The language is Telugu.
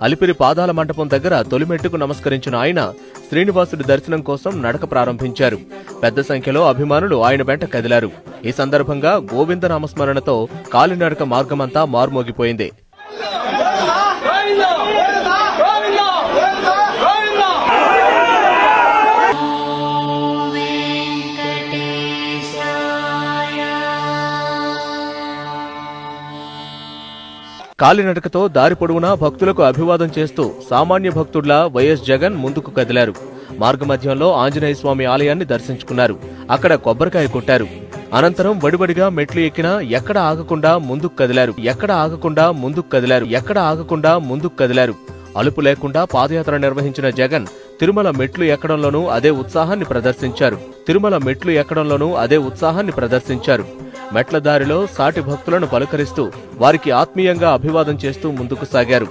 అలిపిరి పాదాల మంటపం దగ్గర తొలిమెట్టుకు నమస్కరించిన ఆయన శ్రీనివాసుడి దర్శనం కోసం నడక ప్రారంభించారు. పెద్ద సంఖ్యలో అభిమానులు ఆయన వెంట కదిలారు. ఈ సందర్భంగా గోవింద నామస్మరణతో కాలినడక మార్గమంతా మార్మోగిపోయింది. కాలినడకతో దారి పొడవునా భక్తులకు అభివాదం చేస్తూ సామాన్య భక్తుడ్లా వైఎస్ జగన్ ముందుకు కదిలారు. మార్గమధ్యంలో ఆంజనేయ స్వామి ఆలయాన్ని దర్శించుకున్నారు. అక్కడ కొబ్బరికాయ కొట్టారు. అనంతరం వడివడిగా మెట్లు ఎక్కినా ఎక్కడ ఆగకుండా ముందుకు కదిలారు. అలుపు లేకుండా పాదయాత్ర నిర్వహించిన జగన్ తిరుమల మెట్లు ఎక్కడంలోనూ అదే ఉత్సాహాన్ని ప్రదర్శించారు. మెట్ల దారిలో సాటి భక్తులను పలకరిస్తూ వారికి ఆత్మీయంగా అభివాదం చేస్తూ ముందుకు సాగారు.